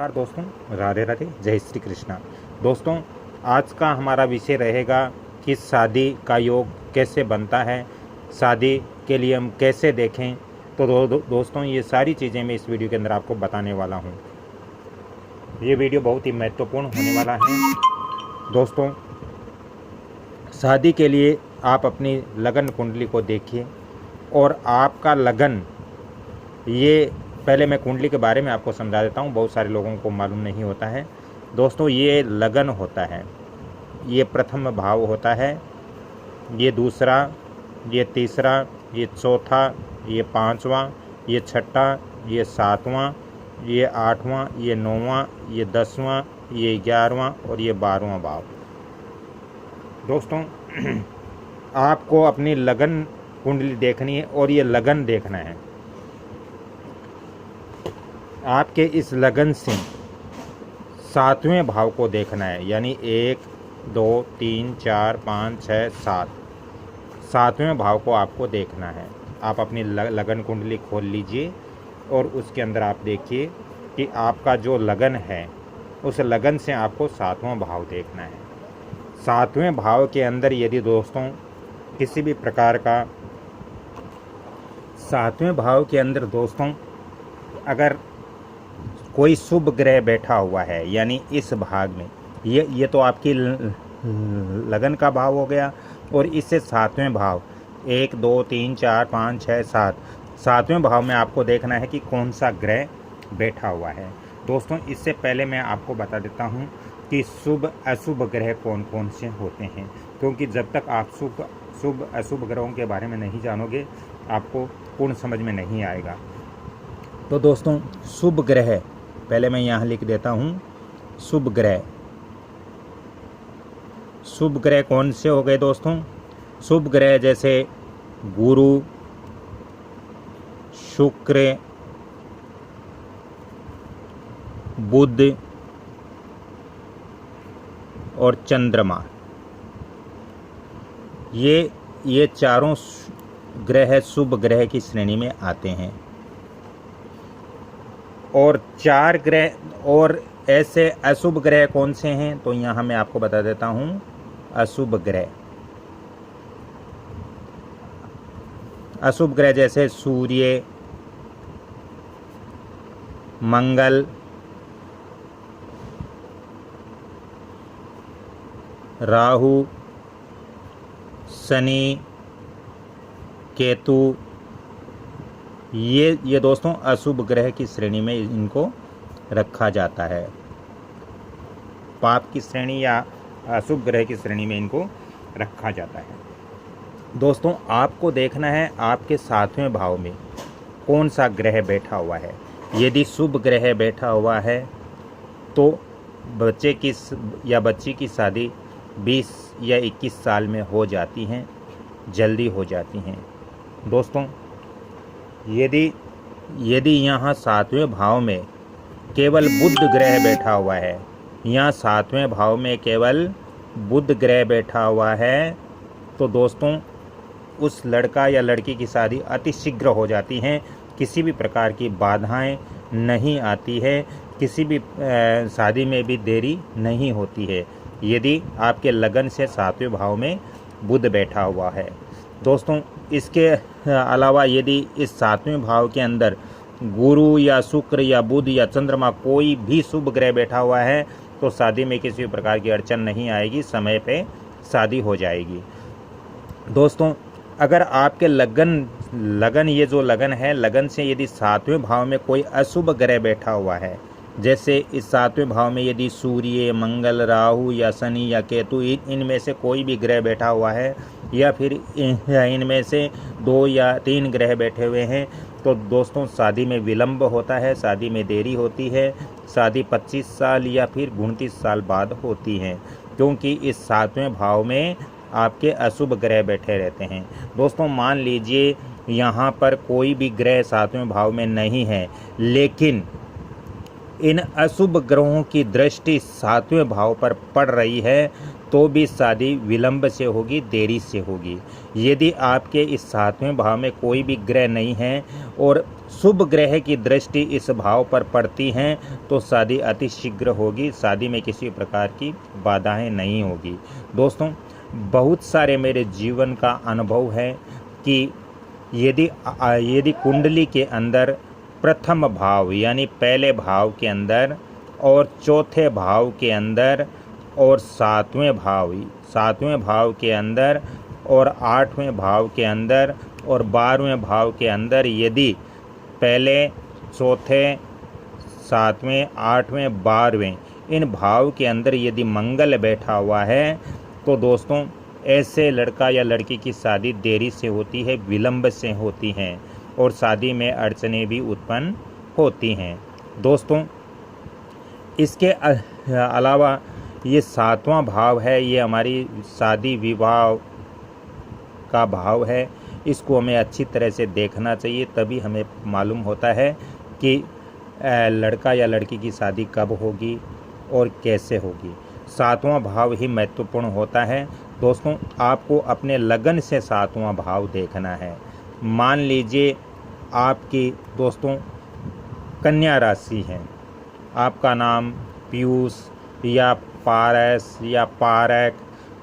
नमस्कार दोस्तों, राधे राधे, जय श्री कृष्णा। दोस्तों, आज का हमारा विषय रहेगा कि शादी का योग कैसे बनता है, शादी के लिए हम कैसे देखें। तो दोस्तों, ये सारी चीज़ें मैं इस वीडियो के अंदर आपको बताने वाला हूँ। ये वीडियो बहुत ही महत्वपूर्ण होने वाला है। दोस्तों, शादी के लिए आप अपनी लगन कुंडली को देखिए और आपका लगन, ये पहले मैं कुंडली के बारे में आपको समझा देता हूँ, बहुत सारे लोगों को मालूम नहीं होता है। दोस्तों, ये लगन होता है, ये प्रथम भाव होता है, ये दूसरा, ये तीसरा, ये चौथा, ये पांचवा, ये छठा, ये सातवां, ये आठवां, ये नौवां, ये 10वां, ये 11वां और ये 12वां भाव। दोस्तों, आपको अपनी लगन कुंडली देखनी है और ये लगन देखना है। आपके इस लगन से 7वें भाव को देखना है, यानी 1 2 3 4 5 6 7, 7वें भाव को आपको देखना है। आप अपनी लगन कुंडली खोल लीजिए और उसके अंदर आप देखिए कि आपका जो लगन है, उस लगन से आपको 7वां भाव देखना है। 7वें भाव के अंदर यदि दोस्तों किसी भी प्रकार का 7वें भाव के अंदर दोस्तों अगर कोई शुभ ग्रह बैठा हुआ है, यानी इस भाग में, ये तो आपकी लगन का भाव हो गया। और इससे 7वें भाव 1 2 3 4 5 6 7, 7वें भाव में आपको देखना है कि कौन सा ग्रह बैठा हुआ है। दोस्तों, इससे पहले मैं आपको बता देता हूँ कि शुभ अशुभ ग्रह कौन कौन से होते हैं, क्योंकि जब तक आप शुभ अशुभ ग्रहों के बारे में नहीं जानोगे, आपको पूर्ण समझ में नहीं आएगा। तो दोस्तों, शुभ ग्रह पहले मैं यहाँ लिख देता हूँ। शुभ ग्रह कौन से हो गए दोस्तों? शुभ ग्रह जैसे गुरु, शुक्र, बुध और चंद्रमा, ये चारों ग्रह शुभ ग्रह की श्रेणी में आते हैं। और 4 ग्रह और ऐसे अशुभ ग्रह कौन से हैं, तो यहाँ मैं आपको बता देता हूँ। अशुभ ग्रह जैसे सूर्य, मंगल, राहु, शनि, केतु, ये दोस्तों अशुभ ग्रह की श्रेणी में इनको रखा जाता है। पाप की श्रेणी या अशुभ ग्रह की श्रेणी में इनको रखा जाता है। दोस्तों, आपको देखना है आपके 7वें भाव में कौन सा ग्रह बैठा हुआ है। यदि शुभ ग्रह बैठा हुआ है तो बच्चे की या बच्ची की शादी 20 या 21 साल में हो जाती हैं, जल्दी हो जाती हैं। दोस्तों, यदि यहाँ 7वें भाव में केवल बुध ग्रह बैठा हुआ है, यहाँ 7वें भाव में केवल बुध ग्रह बैठा हुआ है, तो दोस्तों उस लड़का या लड़की की शादी अति शीघ्र हो जाती है। किसी भी प्रकार की बाधाएं नहीं आती है, किसी भी शादी में भी देरी नहीं होती है, यदि आपके लगन से 7वें भाव में बुध बैठा हुआ है। दोस्तों, इसके अलावा यदि इस 7वें भाव के अंदर गुरु या शुक्र या बुध या चंद्रमा कोई भी शुभ ग्रह बैठा हुआ है, तो शादी में किसी प्रकार की अड़चन नहीं आएगी, समय पे शादी हो जाएगी। दोस्तों, अगर आपके लगन ये जो लगन है, लगन से यदि 7वें भाव में कोई अशुभ ग्रह बैठा हुआ है, जैसे इस 7वें भाव में यदि सूर्य, मंगल, राहु या शनि या केतु, इनमें से कोई भी ग्रह बैठा हुआ है, या फिर इनमें से 2 या 3 ग्रह बैठे हुए हैं, तो दोस्तों शादी में विलंब होता है, शादी में देरी होती है। शादी 25 साल या फिर 29 साल बाद होती है, क्योंकि इस 7वें भाव में आपके अशुभ ग्रह बैठे रहते हैं। दोस्तों, मान लीजिए यहाँ पर कोई भी ग्रह 7वें भाव में नहीं है, लेकिन इन अशुभ ग्रहों की दृष्टि 7वें भाव पर पड़ रही है, तो भी शादी विलंब से होगी, देरी से होगी। यदि आपके इस 7वें भाव में कोई भी ग्रह नहीं है और शुभ ग्रह की दृष्टि इस भाव पर पड़ती हैं तो शादी अति शीघ्र होगी, शादी में किसी प्रकार की बाधाएं नहीं होगी। दोस्तों, बहुत सारे मेरे जीवन का अनुभव है कि यदि कुंडली के अंदर प्रथम भाव यानी पहले भाव के अंदर और चौथे भाव के अंदर और सातवें भाव के अंदर और 8वें भाव के अंदर और 12वें भाव के अंदर यदि पहले, चौथे, 7वें, 8वें, 12वें इन भाव के अंदर यदि मंगल बैठा हुआ है तो दोस्तों ऐसे लड़का या लड़की की शादी देरी से होती है, विलंब से होती हैं और शादी में अड़चनें भी उत्पन्न होती हैं। दोस्तों, इसके अलावा ये 7वां भाव है, ये हमारी शादी विवाह का भाव है। इसको हमें अच्छी तरह से देखना चाहिए, तभी हमें मालूम होता है कि लड़का या लड़की की शादी कब होगी और कैसे होगी। 7वां भाव ही महत्वपूर्ण होता है। दोस्तों, आपको अपने लगन से 7वां भाव देखना है। मान लीजिए आपकी दोस्तों कन्या राशि है, आपका नाम पीयूष या पारस या पारक,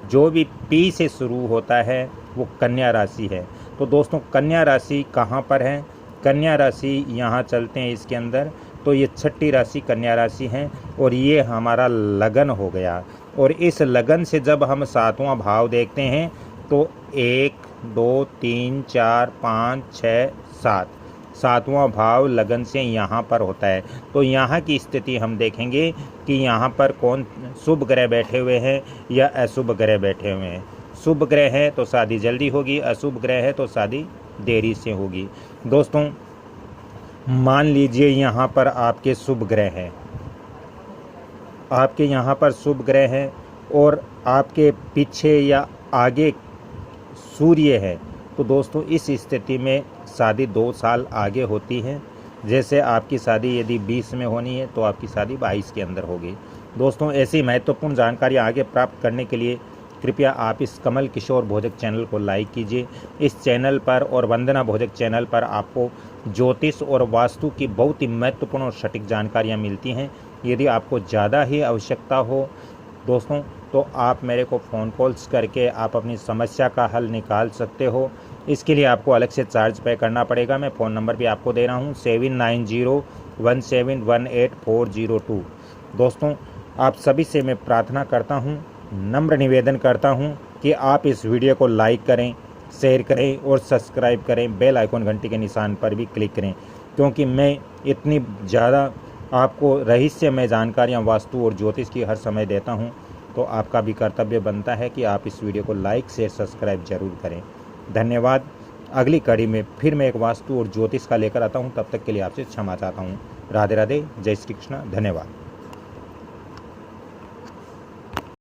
जो भी पी से शुरू होता है वो कन्या राशि है। तो दोस्तों, कन्या राशि कहाँ पर है? कन्या राशि यहाँ चलते हैं इसके अंदर, तो ये 6ठी राशि कन्या राशि है और ये हमारा लगन हो गया। और इस लगन से जब हम 7वां भाव देखते हैं तो 1, 2, 3, 4, 5, 6, 7 7वां भाव लगन से यहाँ पर होता है। तो यहाँ की स्थिति हम देखेंगे कि यहाँ पर कौन शुभ ग्रह बैठे हुए हैं या अशुभ ग्रह बैठे हुए हैं। शुभ ग्रह है तो शादी जल्दी होगी, अशुभ ग्रह है तो शादी देरी से होगी। दोस्तों, मान लीजिए यहाँ पर आपके शुभ ग्रह हैं, आपके यहाँ पर शुभ ग्रह हैं और आपके पीछे या आगे सूर्य है, तो दोस्तों इस स्थिति में शादी 2 साल आगे होती है। जैसे आपकी शादी यदि 20 में होनी है तो आपकी शादी 22 के अंदर होगी। दोस्तों, ऐसी महत्वपूर्ण जानकारी आगे प्राप्त करने के लिए कृपया आप इस कमल किशोर भोजक चैनल को लाइक कीजिए। इस चैनल पर और वंदना भोजक चैनल पर आपको ज्योतिष और वास्तु की बहुत ही महत्वपूर्ण और सटीक जानकारियाँ मिलती हैं। यदि आपको ज़्यादा ही आवश्यकता हो दोस्तों, तो आप मेरे को फ़ोन कॉल्स करके आप अपनी समस्या का हल निकाल सकते हो। इसके लिए आपको अलग से चार्ज पे करना पड़ेगा। मैं फ़ोन नंबर भी आपको दे रहा हूँ 7901718402। दोस्तों, आप सभी से मैं प्रार्थना करता हूँ, नम्र निवेदन करता हूँ कि आप इस वीडियो को लाइक करें, शेयर करें और सब्सक्राइब करें। बेल आइकॉन घंटी के निशान पर भी क्लिक करें, क्योंकि मैं इतनी ज़्यादा आपको रहस्यमय जानकारियाँ वास्तु और ज्योतिष की हर समय देता हूँ, तो आपका भी कर्तव्य बनता है कि आप इस वीडियो को लाइक शेयर सब्सक्राइब जरूर करें। धन्यवाद। अगली कड़ी में फिर मैं एक वास्तु और ज्योतिष का लेकर आता हूँ। तब तक के लिए आपसे क्षमा चाहता हूँ। राधे राधे, जय श्री कृष्ण, धन्यवाद।